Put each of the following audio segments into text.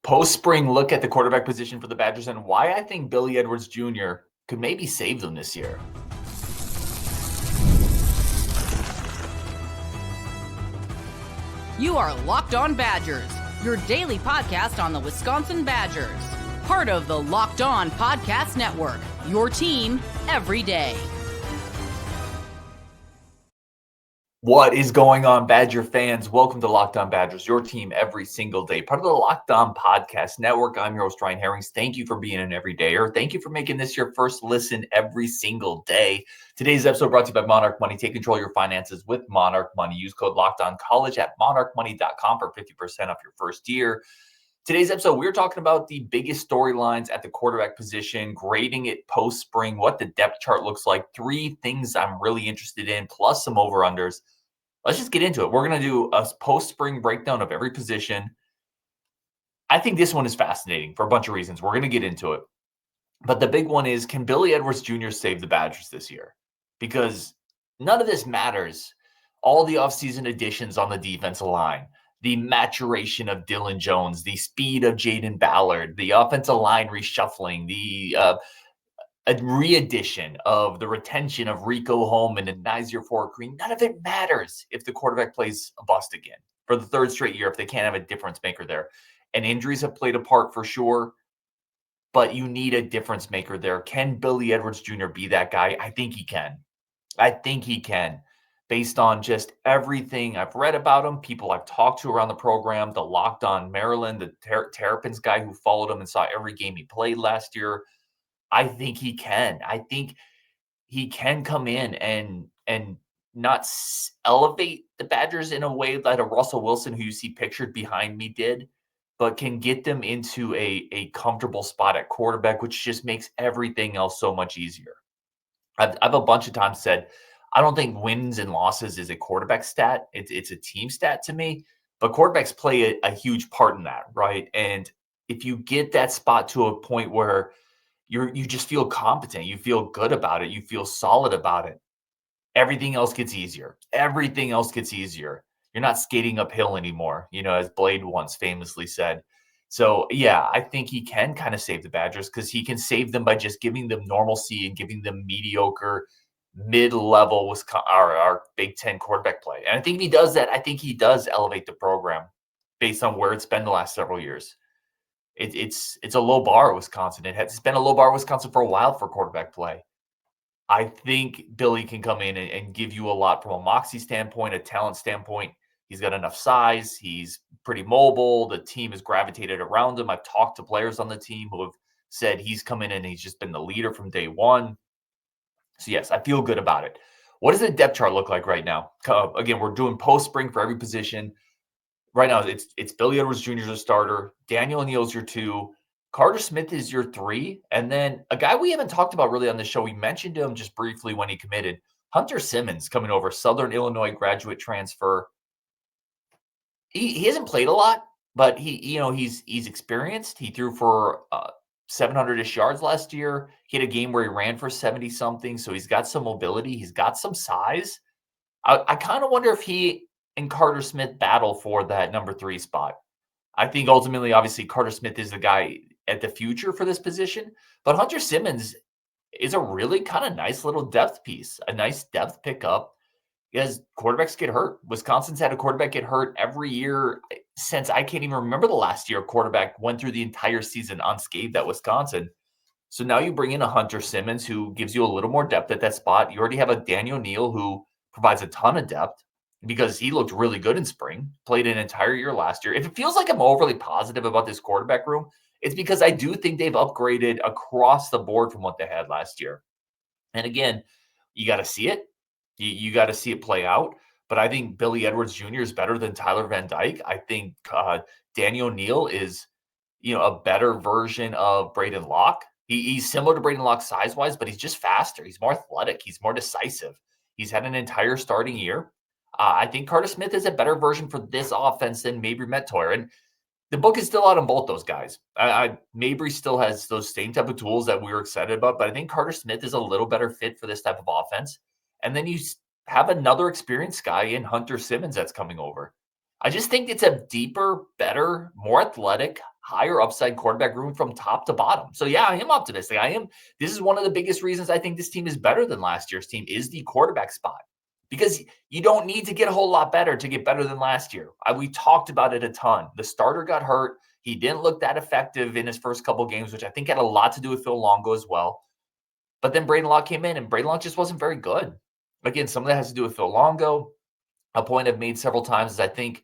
Post-spring look at the quarterback position for the Badgers and why I think Billy Edwards Jr. could maybe save them this year. You are Locked On Badgers, your daily podcast on the Wisconsin Badgers. Part of the Locked On Podcast Network, your team every day. What is going on, Badger fans? Welcome to Locked On Badgers, your team every single day. Part of the Locked On Podcast Network. I'm your host, Harings. Thank you for being an everydayer. Thank you for making this your first listen every single day. Today's episode brought to you by Monarch Money. Take control of your finances with Monarch Money. Use code LOCKEDONCollege at monarchmoney.com for 50% off your first year. Today's episode, we're talking about the biggest storylines at the quarterback position, grading it post-spring, what the depth chart looks like, 3 things I'm really interested in, plus some over-unders. Let's just get into it. We're going to do a post-spring breakdown of every position. I think this one is fascinating for a bunch of reasons. We're going to get into it. But the big one is, can Billy Edwards Jr. save the Badgers this year? Because none of this matters. All the offseason additions on the defensive line, the maturation of Dylan Jones, the speed of Jaden Ballard, the offensive line reshuffling, the a re-addition of the retention of Rico Holman and Nizier Ford Green. None of it matters if the quarterback plays a bust again for the 3rd straight year, if they can't have a difference maker there. And injuries have played a part for sure, but you need a difference maker there. Can Billy Edwards Jr. be that guy? I think he can. I think he can, based on just everything I've read about him, people I've talked to around the program, the Locked On Maryland, the Terrapins guy who followed him and saw every game he played last year. I think he can. I think he can come in and not elevate the Badgers in a way that a Russell Wilson, who you see pictured behind me, did, but can get them into a comfortable spot at quarterback, which just makes everything else so much easier. I've a bunch of times said, I don't think wins and losses is a quarterback stat. It's a team stat to me, but quarterbacks play a huge part in that, right? And if you get that spot to a point where you just feel competent, you feel good about it, you feel solid about it, everything else gets easier. Everything else gets easier. You're not skating uphill anymore, as Blade once famously said. So, yeah, I think he can kind of save the Badgers because he can save them by just giving them normalcy and giving them mediocre, mid-level our Big Ten quarterback play. And I think if he does that, I think he does elevate the program based on where it's been the last several years. It's a low bar at Wisconsin. It's been a low bar at Wisconsin for a while for quarterback play. I think Billy can come in and give you a lot from a moxie standpoint, a talent standpoint. He's got enough size. He's pretty mobile. The team has gravitated around him. I've talked to players on the team who have said he's come in and he's just been the leader from day one. So, yes, I feel good about it. What does the depth chart look like right now? Again, we're doing post-spring for every position. Right now, it's Billy Edwards Jr. is a starter. Daniel Neal's your 2. Carter Smith is your 3. And then a guy we haven't talked about really on the show, we mentioned him just briefly when he committed, Hunter Simmons coming over, Southern Illinois graduate transfer. He hasn't played a lot, but he's experienced. He threw for 700-ish yards last year. He had a game where he ran for 70-something, so he's got some mobility. He's got some size. I kind of wonder if he and Carter Smith battle for that number 3 spot. I think ultimately, obviously, Carter Smith is the guy at the future for this position, but Hunter Simmons is a really kind of nice little depth piece, a nice depth pickup because quarterbacks get hurt. Wisconsin's had a quarterback get hurt every year since I can't even remember the last year a quarterback went through the entire season unscathed at Wisconsin. So now you bring in a Hunter Simmons who gives you a little more depth at that spot. You already have a Daniel Neal who provides a ton of depth, because he looked really good in spring, played an entire year last year. If it feels like I'm overly positive about this quarterback room, it's because I do think they've upgraded across the board from what they had last year. And again, you got to see it. You got to see it play out. But I think Billy Edwards Jr. is better than Tyler Van Dyke. I think Daniel Neal is, a better version of Braden Locke. He's similar to Braden Locke size-wise, but he's just faster. He's more athletic. He's more decisive. He's had an entire starting year. I think Carter Smith is a better version for this offense than Mabry Mettoyer. And the book is still out on both those guys. Mabry still has those same type of tools that we were excited about, but I think Carter Smith is a little better fit for this type of offense. And then you have another experienced guy in Hunter Simmons that's coming over. I just think it's a deeper, better, more athletic, higher upside quarterback room from top to bottom. So yeah, I am optimistic. This is one of the biggest reasons I think this team is better than last year's team is the quarterback spot. Because you don't need to get a whole lot better to get better than last year. We talked about it a ton. The starter got hurt. He didn't look that effective in his first couple games, which I think had a lot to do with Phil Longo as well. But then Braden Locke came in, and Braden Locke just wasn't very good. Again, some of that has to do with Phil Longo. A point I've made several times is I think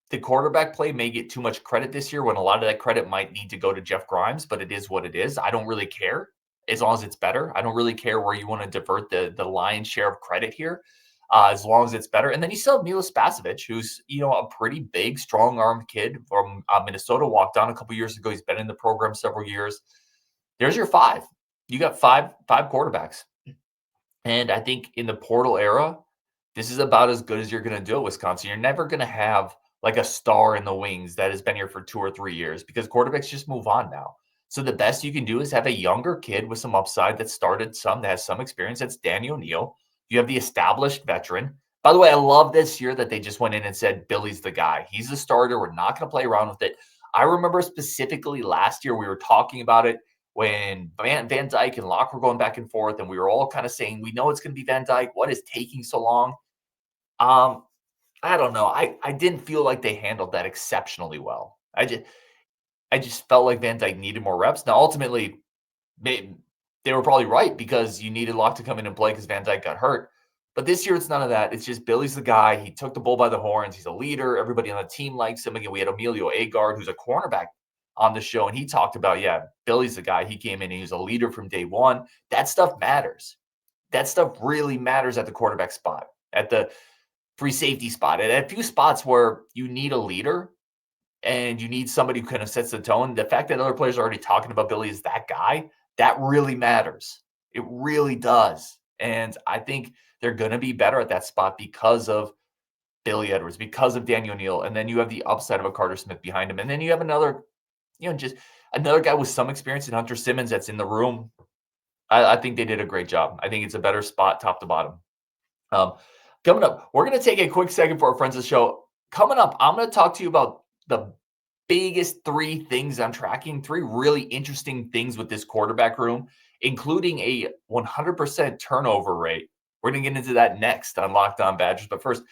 the quarterback play may get too much credit this year when a lot of that credit might need to go to Jeff Grimes, but it is what it is. I don't really care as long as it's better. I don't really care where you want to divert the lion's share of credit here, as long as it's better. And then you still have Neal Spasavich, who's a pretty big, strong-armed kid from Minnesota, walked on a couple years ago. He's been in the program several years. There's your five. You got five quarterbacks. And I think in the portal era, this is about as good as you're going to do at Wisconsin. You're never going to have like a star in the wings that has been here for 2 or 3 years because quarterbacks just move on now. So the best you can do is have a younger kid with some upside that has some experience. That's Daniel Neal. You have the established veteran. By the way, I love this year that they just went in and said, Billy's the guy. He's the starter. We're not going to play around with it. I remember specifically last year we were talking about it when Van Dyke and Locke were going back and forth, and we were all kind of saying, we know it's going to be Van Dyke. What is taking so long? I don't know. I didn't feel like they handled that exceptionally well. I just felt like Van Dyke needed more reps. Now, ultimately, they were probably right because you needed Locke to come in and play because Van Dyke got hurt. But this year, it's none of that. It's just Billy's the guy. He took the bull by the horns. He's a leader. Everybody on the team likes him. Again, we had Emilio Agard, who's a cornerback on the show, and he talked about, Billy's the guy. He came in and he was a leader from day one. That stuff matters. That stuff really matters at the quarterback spot, at the free safety spot, and at a few spots where you need a leader and you need somebody who kind of sets the tone. The fact that other players are already talking about Billy as that guy, that really matters. It really does. And I think they're going to be better at that spot because of Billy Edwards, because of Daniel Neal. And then you have the upside of a Carter Smith behind him. And then you have another, just another guy with some experience in Hunter Simmons that's in the room. I think they did a great job. I think it's a better spot top to bottom. Coming up, we're going to take a quick second for our friends of the show. Coming up, I'm going to talk to you about the biggest 3 things I'm tracking, 3 really interesting things with this quarterback room, including a 100% turnover rate. We're going to get into that next on Locked On Badgers. But first,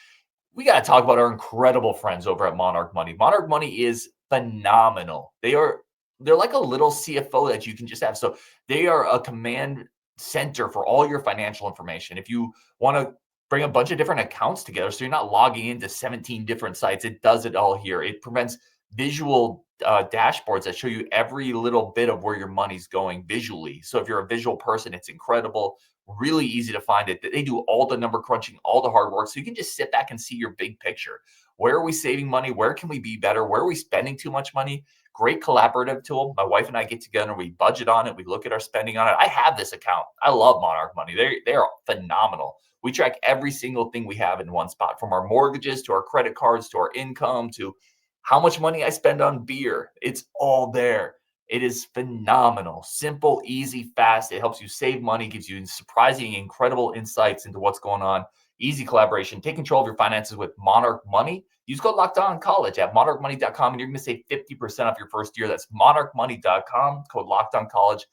we got to talk about our incredible friends over at Monarch Money. Monarch Money is phenomenal. They're like a little CFO that you can just have. So they are a command center for all your financial information. If you want to bring a bunch of different accounts together so you're not logging into 17 different sites, it does it all here. It prevents visual dashboards that show you every little bit of where your money's going visually. So if you're a visual person, it's incredible. Really easy to find it. They do all the number crunching, all the hard work. So you can just sit back and see your big picture. Where are we saving money? Where can we be better? Where are we spending too much money? Great collaborative tool. My wife and I get together. We budget on it. We look at our spending on it. I have this account. I love Monarch Money. They are phenomenal. We track every single thing we have in one spot, from our mortgages to our credit cards to our income to how much money I spend on beer. It's all there. It is phenomenal. Simple, easy, fast. It helps you save money, gives you surprising, incredible insights into what's going on. Easy collaboration. Take control of your finances with Monarch Money. Use code LOCKEDONCollege at monarchmoney.com, and you're going to save 50% off your first year. That's monarchmoney.com, code LOCKEDONCollege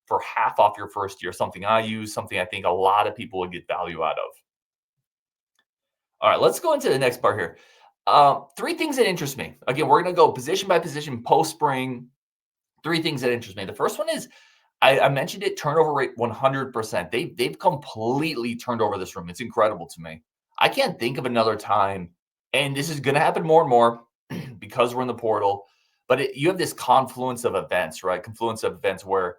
for half off your first year. Something I use, something I think a lot of people would get value out of. All right, let's go into the next part here. 3 things that interest me. Again, we're going to go position by position post-spring. 3 things that interest me. The first one is, I mentioned it, turnover rate 100%. They've completely turned over this room. It's incredible to me. I can't think of another time, and this is going to happen more and more because we're in the portal, but you have this confluence of events, right? Confluence of events where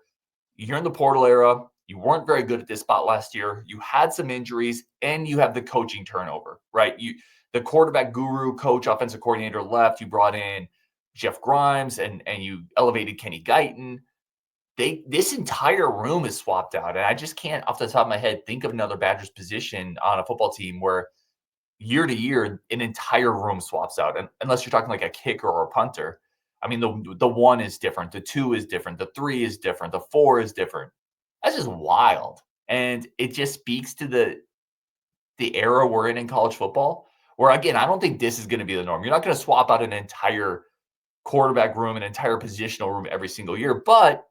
you're in the portal era, you weren't very good at this spot last year, you had some injuries, and you have the coaching turnover, right? The quarterback guru, coach, offensive coordinator left, you brought in Jeff Grimes, and you elevated Kenny Guyton. This entire room is swapped out, and I just can't, off the top of my head, think of another Badgers position on a football team where year to year an entire room swaps out, and unless you're talking like a kicker or a punter. I mean, the 1 is different, the 2 is different, the 3 is different, the 4 is different. That's just wild, and it just speaks to the era we're in college football, where, again, I don't think this is going to be the norm. You're not going to swap out an entire quarterback room, an entire positional room every single year. But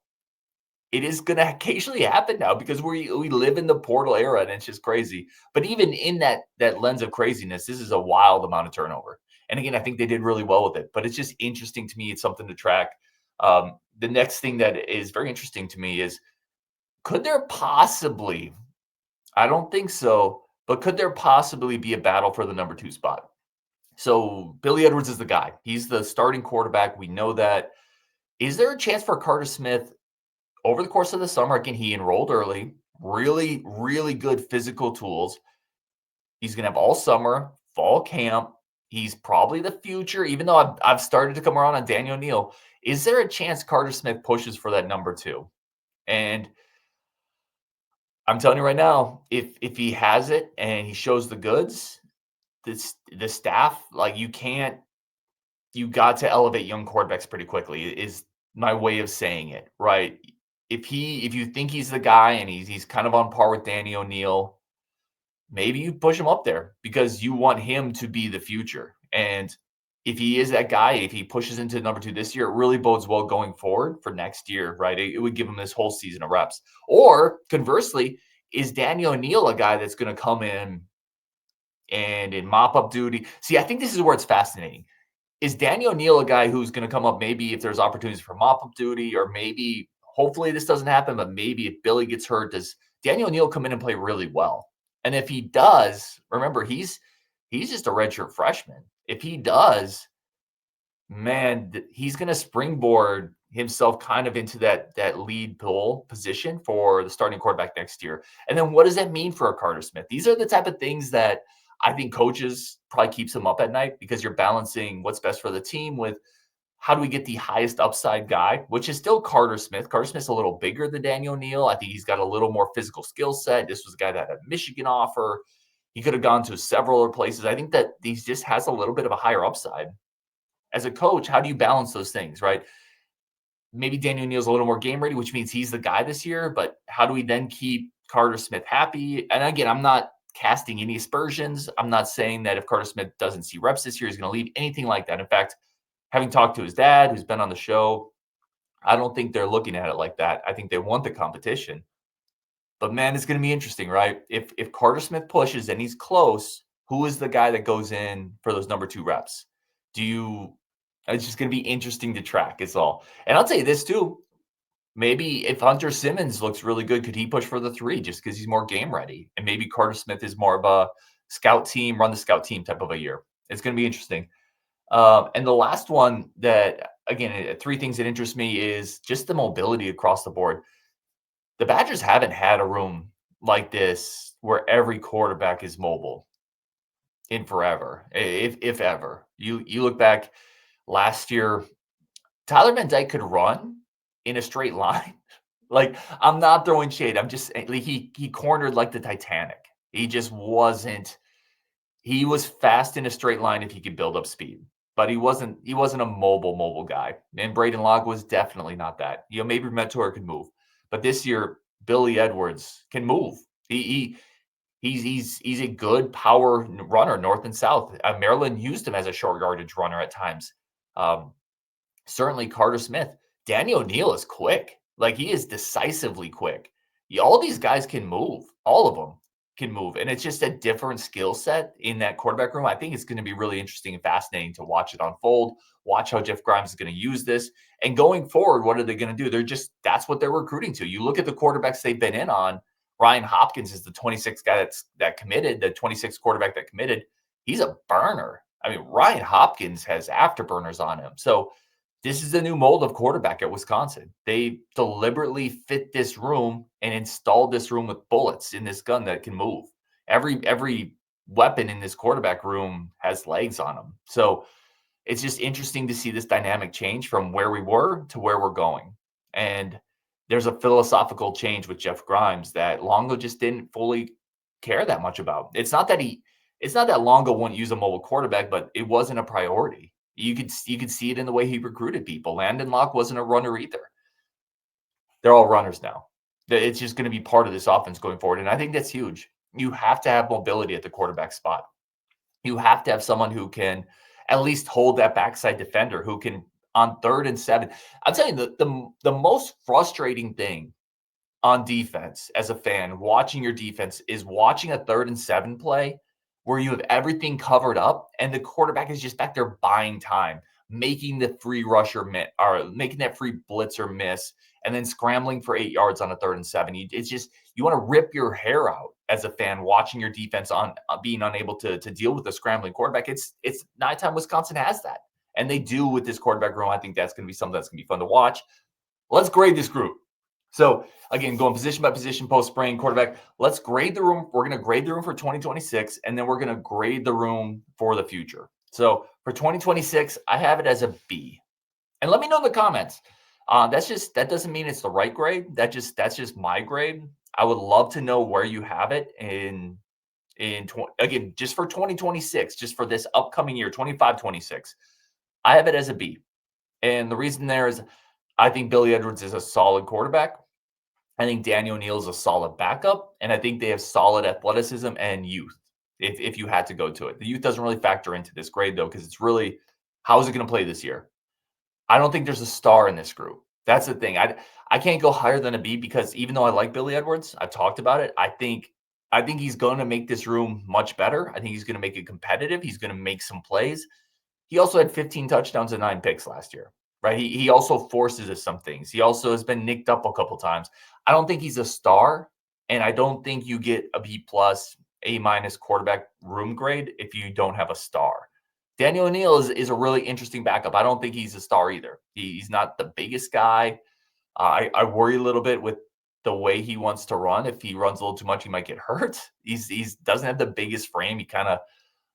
it is going to occasionally happen now because we live in the portal era, and it's just crazy. But even in that lens of craziness, this is a wild amount of turnover. And again, I think they did really well with it. But it's just interesting to me. It's something to track. The next thing that is very interesting to me is, could there possibly, I don't think so, but could there possibly be a battle for the number 2 spot? So Billy Edwards is the guy. He's the starting quarterback. We know that. Is there a chance for Carter Smith over the course of the summer? Again, he enrolled early, really, really good physical tools. He's going to have all summer, fall camp. He's probably the future, even though I've started to come around on Daniel Neal. Is there a chance Carter Smith pushes for that number 2? And I'm telling you right now, if he has it and he shows the goods, the staff, like, you got to elevate young quarterbacks pretty quickly, is my way of saying it, right? If you think he's the guy and he's kind of on par with Danny O'Neal, maybe you push him up there because you want him to be the future. And if he is that guy, if he pushes into number 2 this year, it really bodes well going forward for next year, right? It would give him this whole season of reps. Or conversely, is Danny O'Neal a guy that's going to come in and in mop-up duty? See, I think this is where it's fascinating. Is Danny O'Neal a guy who's going to come up maybe if there's opportunities for mop-up duty, or maybe, hopefully this doesn't happen, but maybe if Billy gets hurt, does Danny O'Neal come in and play really well? And if he does, remember, he's just a redshirt freshman. If he does, man, he's going to springboard himself kind of into that lead pull position for the starting quarterback next year. And then what does that mean for a Carter Smith? These are the type of things that I think coaches probably keeps them up at night, because you're balancing what's best for the team with how do we get the highest upside guy, which is still Carter Smith. Carter Smith's a little bigger than Daniel Neal. I think he's got a little more physical skill set. This was a guy that had a Michigan offer. He could have gone to several other places. I think that he just has a little bit of a higher upside. As a coach, how do you balance those things, right? Maybe Daniel Neal's a little more game ready, which means he's the guy this year, but how do we then keep Carter Smith happy? And again, I'm not casting any aspersions. I'm not saying that if Carter Smith doesn't see reps this year, he's going to leave, anything like that. In fact, having talked to his dad, who's been on the show, I don't think they're looking at it like that. I think they want the competition. But man, it's going to be interesting, right? If Carter Smith pushes and he's close, who is the guy that goes in for those number 2 reps? It's just going to be interesting to track, is all. And I'll tell you this too. Maybe if Hunter Simmons looks really good, could he push for the 3 just because he's more game ready? And maybe Carter Smith is more of a scout team, run the scout team type of a year. It's going to be interesting. And the last one that, again, 3 things that interest me is just the mobility across the board. The Badgers haven't had a room like this where every quarterback is mobile in forever, if ever. You look back last year, Tyler Van Dyke could run in a straight line. Like, I'm not throwing shade. I'm just, like, he cornered like the Titanic. He just wasn't. He was fast in a straight line if he could build up speed, but he wasn't a mobile guy. And Braden Locke was definitely not that. Maybe Mentor could move, but this year Billy Edwards can move. He's a good power runner, north and south. Maryland used him as a short yardage runner at times. Certainly Carter Smith. Danny O'Neal is quick. Like, he is decisively quick. All these guys can move. All of them can move. And it's just a different skill set in that quarterback room. I think it's going to be really interesting and fascinating to watch it unfold, watch how Jeff Grimes is going to use this. And going forward, what are they going to do? That's what they're recruiting to. You look at the quarterbacks they've been in on. Ryan Hopkins is the 26th guy that committed, the 26th quarterback that committed. He's a burner. I mean, Ryan Hopkins has afterburners on him. So this is the new mold of quarterback at Wisconsin. They deliberately fit this room and installed this room with bullets in this gun that can move. Every weapon in this quarterback room has legs on them. So it's just interesting to see this dynamic change from where we were to where we're going. And there's a philosophical change with Jeff Grimes that Longo just didn't fully care that much about. It's not that Longo wouldn't use a mobile quarterback, but it wasn't a priority. You could see it in the way he recruited people. Landon Locke wasn't a runner either. They're all runners now. It's just going to be part of this offense going forward. And I think that's huge. You have to have mobility at the quarterback spot. You have to have someone who can at least hold that backside defender, who can on 3rd and 7. I'll tell you the most frustrating thing on defense as a fan, watching your defense is watching a 3rd and 7 play where you have everything covered up and the quarterback is just back there buying time, making the free rusher miss or making that free blitzer miss, and then scrambling for 8 yards on a 3rd and 7. It's just you want to rip your hair out as a fan watching your defense on being unable to deal with the scrambling quarterback. It's nighttime. Wisconsin has that, and they do with this quarterback room. I think that's going to be something that's going to be fun to watch. Let's grade this group. So again, going position by position, post spring quarterback. Let's grade the room. We're going to grade the room for 2026, and then we're going to grade the room for the future. So for 2026, I have it as a B. And let me know in the comments. That doesn't mean it's the right grade. That's just my grade. I would love to know where you have it again, just for 2026, just for this upcoming year, 25-26. I have it as a B. And the reason there is I think Billy Edwards is a solid quarterback. I think Daniel Neal is a solid backup, and I think they have solid athleticism and youth. If you had to go to it, the youth doesn't really factor into this grade though, because it's really how is it going to play this year? I don't think there's a star in this group. That's the thing. I can't go higher than a B because even though I like Billy Edwards, I've talked about it. I think he's going to make this room much better. I think he's going to make it competitive. He's going to make some plays. He also had 15 touchdowns and 9 picks last year. Right. He also forces us some things. He also has been nicked up a couple times. I don't think he's a star, and I don't think you get a B+, A- quarterback room grade if you don't have a star. Daniel Neal is a really interesting backup. I don't think he's a star either. He's not the biggest guy. I worry a little bit with the way he wants to run. If he runs a little too much, he might get hurt. He's doesn't have the biggest frame. He kind of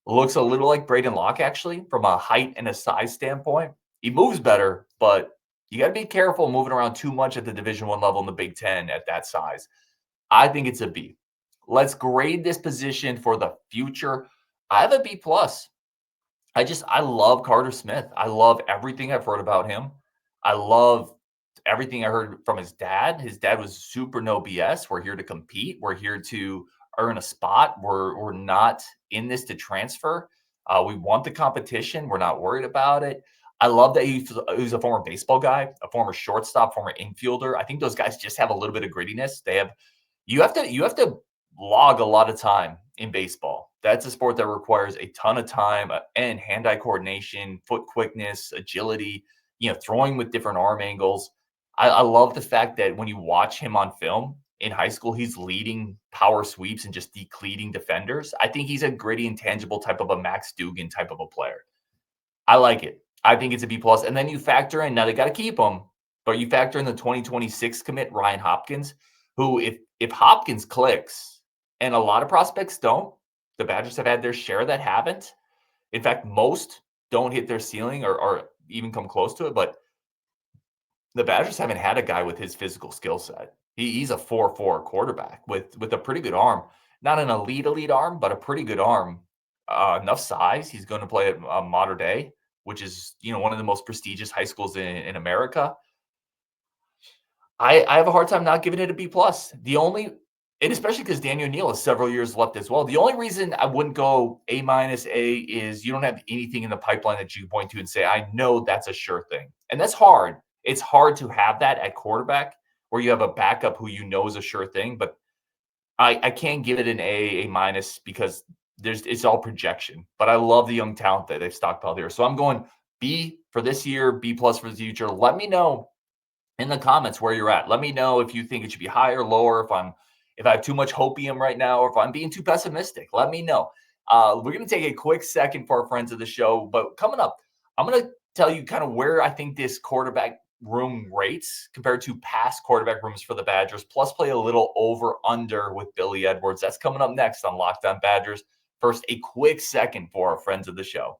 looks a little like Braden Locke, actually, from a height and a size standpoint. He moves better, but you got to be careful moving around too much at the Division I level in the Big Ten at that size. I think it's a B. Let's grade this position for the future. I have a B+. I love Carter Smith. I love everything I've heard about him. I love everything I heard from his dad. His dad was super no BS. We're here to compete. We're here to earn a spot. We're not in this to transfer. We want the competition. We're not worried about it. I love that he's a former baseball guy, a former shortstop, former infielder. I think those guys just have a little bit of grittiness. You have to log a lot of time in baseball. That's a sport that requires a ton of time and hand-eye coordination, foot quickness, agility, throwing with different arm angles. I love the fact that when you watch him on film in high school, he's leading power sweeps and just decleating defenders. I think he's a gritty, intangible type of a Max Dugan type of a player. I like it. I think it's a B+. And then you factor in, now they got to keep him, but you factor in the 2026 commit, Ryan Hopkins, who if Hopkins clicks, and a lot of prospects don't, the Badgers have had their share that haven't. In fact, most don't hit their ceiling or even come close to it, but the Badgers haven't had a guy with his physical skill set. He's a 4.4 quarterback with a pretty good arm. Not an elite arm, but a pretty good arm. Enough size. He's going to play at Mater Dei, which is, one of the most prestigious high schools in America. I have a hard time not giving it a B+. And especially because Daniel Neal has several years left as well. The only reason I wouldn't go A- is you don't have anything in the pipeline that you can point to and say, I know that's a sure thing. And that's hard. It's hard to have that at quarterback where you have a backup who is a sure thing. But I can't give it an A- because it's all projection. But I love the young talent that they've stockpiled here. So I'm going B for this year, B+ for the future. Let me know in the comments where you're at. Let me know if you think it should be higher, lower, if I have too much hopium right now, or if I'm being too pessimistic. Let me know. We're going to take a quick second for our friends of the show, but coming up, I'm going to tell you kind of where I think this quarterback room rates compared to past quarterback rooms for the Badgers, plus play a little over-under with Billy Edwards. That's coming up next on Locked On Badgers. First, a quick second for our friends of the show.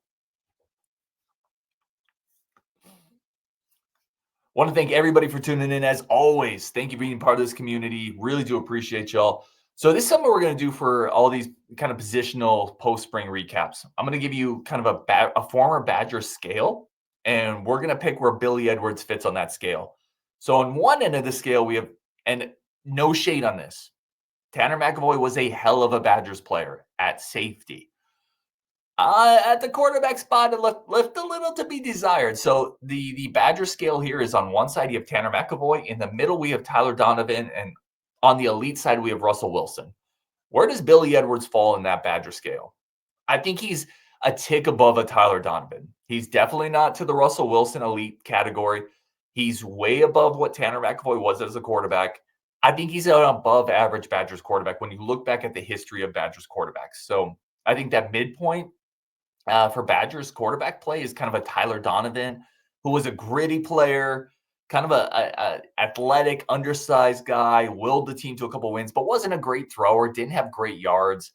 Want to thank everybody for tuning in. As always, thank you for being part of this community. Really do appreciate y'all. So this is something we're going to do for all these kind of positional post-spring recaps. I'm going to give you kind of a former Badger scale, and we're going to pick where Billy Edwards fits on that scale. So on one end of the scale, we have, and no shade on this, Tanner McAvoy was a hell of a Badgers player at safety. At the quarterback spot, it left a little to be desired. So the Badger scale here is on one side you have Tanner McAvoy, in the middle we have Tyler Donovan, and on the elite side we have Russell Wilson. Where does Billy Edwards fall in that Badger scale? I think he's a tick above a Tyler Donovan. He's definitely not to the Russell Wilson elite category. He's way above what Tanner McAvoy was as a quarterback. I think he's an above average Badgers quarterback when you look back at the history of Badgers quarterbacks. So I think that midpoint for Badgers quarterback play is kind of a Tyler Donovan, who was a gritty player, kind of a athletic, undersized guy, willed the team to a couple wins, but wasn't a great thrower, didn't have great yards.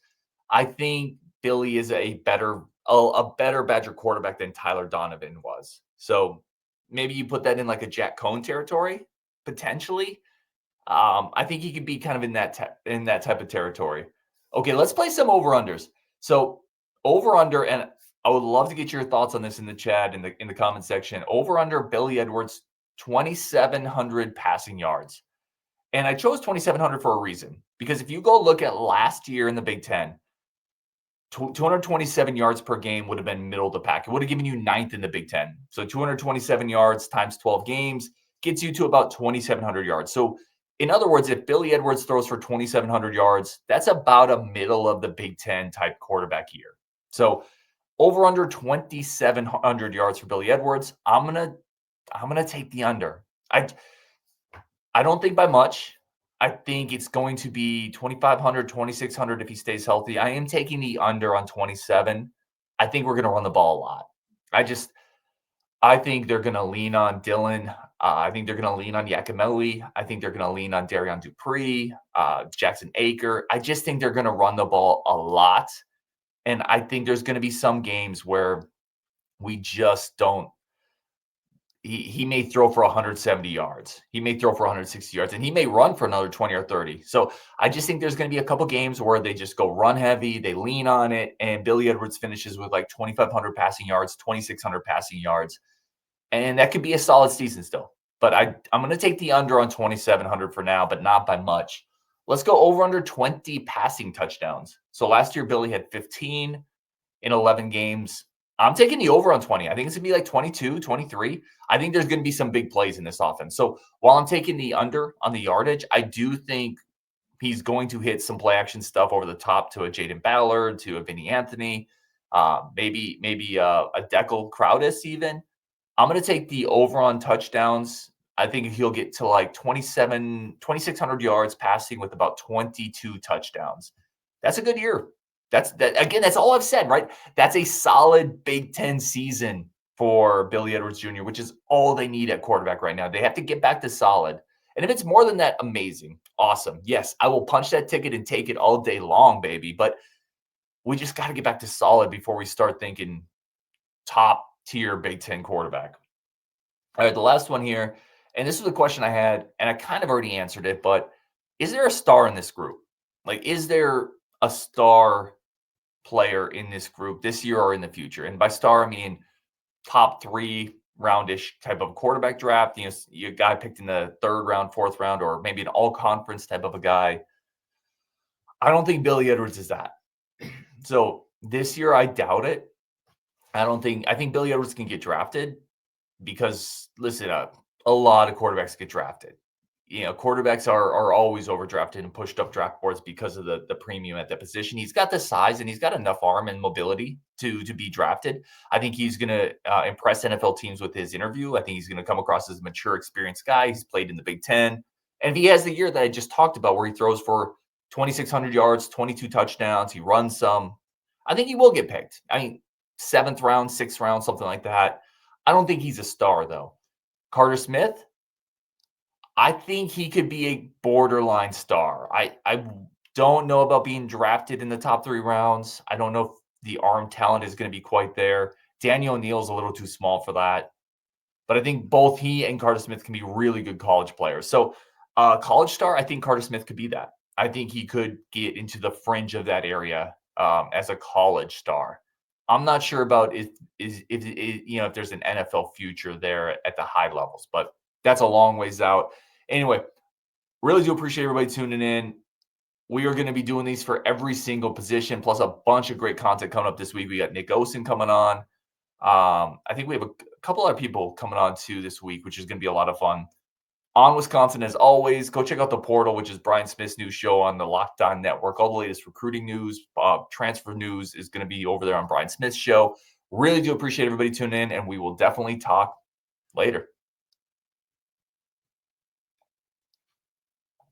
I think Billy is a better Badger quarterback than Tyler Donovan was. So maybe you put that in like a Jack Cohn territory, potentially. I think he could be kind of in that type of territory. Okay, let's play some over-unders. So over-under, and I would love to get your thoughts on this in the chat, in the comment section. Over-under Billy Edwards, 2,700 passing yards. And I chose 2,700 for a reason. Because if you go look at last year in the Big Ten, 227 yards per game would have been middle of the pack. It would have given you ninth in the Big Ten. So 227 yards times 12 games gets you to about 2,700 yards. So in other words, if Billy Edwards throws for 2,700 yards, that's about a middle of the Big Ten type quarterback year. So over under 2,700 yards for Billy Edwards. I'm gonna take the under. I don't think by much. I think it's going to be 2,500, 2,600 if he stays healthy. I am taking the under on 27. I think we're going to run the ball a lot. I think they're going to lean on Dylan. I think they're going to lean on Yakimelli. I think they're going to lean on Darian Dupree, Jackson Aker. I just think they're going to run the ball a lot. And I think there's going to be some games where we just don't. He may throw for 170 yards. He may throw for 160 yards, and he may run for another 20 or 30. So I just think there's going to be a couple games where they just go run heavy, they lean on it, and Billy Edwards finishes with like 2,500 passing yards, 2,600 passing yards. And that could be a solid season still. But I'm going to take the under on 2,700 for now, but not by much. Let's go over under 20 passing touchdowns. So last year, Billy had 15 in 11 games. I'm taking the over on 20. I think it's going to be like 22, 23. I think there's going to be some big plays in this offense. So while I'm taking the under on the yardage, I do think he's going to hit some play action stuff over the top to a Jaden Ballard, to a Vinny Anthony, maybe a Deckel Crowdis even. I'm going to take the over on touchdowns. I think he'll get to like 2,600 yards passing with about 22 touchdowns. That's a good year. That's all I've said, right? That's a solid Big Ten season for Billy Edwards Jr., which is all they need at quarterback right now. They have to get back to solid. And if it's more than that, amazing. Awesome. Yes, I will punch that ticket and take it all day long, baby. But we just got to get back to solid before we start thinking top tier Big Ten quarterback. All right, the last one here. And this was a question I had, and I kind of already answered it, but is there a star in this group? Like, is there a star player in this group this year or in the future? And by star, I mean top 3 roundish type of quarterback draft. You know, you guy picked in the 3rd round, 4th round, or maybe an all conference type of a guy. I don't think Billy Edwards is that. So this year, I doubt it. I think Billy Edwards can get drafted because, listen, a lot of quarterbacks get drafted. You know, quarterbacks are always overdrafted and pushed up draft boards because of the premium at that position. He's got the size and he's got enough arm and mobility to be drafted. I think he's going to impress NFL teams with his interview. I think he's going to come across as a mature, experienced guy. He's played in the Big Ten. And if he has the year that I just talked about where he throws for 2,600 yards, 22 touchdowns, he runs some, I think he will get picked. I mean, 7th round, 6th round, something like that. I don't think he's a star, though. Carter Smith, I think he could be a borderline star. I don't know about being drafted in the top 3 rounds. I don't know if the arm talent is going to be quite there. Daniel Neal is a little too small for that. But I think both he and Carter Smith can be really good college players. So college star, I think Carter Smith could be that. I think he could get into the fringe of that area as a college star. I'm not sure about if there's an NFL future there at the high levels, but that's a long ways out. Anyway, really do appreciate everybody tuning in. We are going to be doing these for every single position, plus a bunch of great content coming up this week. We got Nick Osen coming on. I think we have a couple other people coming on too this week, which is going to be a lot of fun. On Wisconsin, as always, go check out the portal, which is Brian Smith's new show on the Locked On Network. All the latest recruiting news, transfer news is going to be over there on Brian Smith's show. Really do appreciate everybody tuning in, and we will definitely talk later.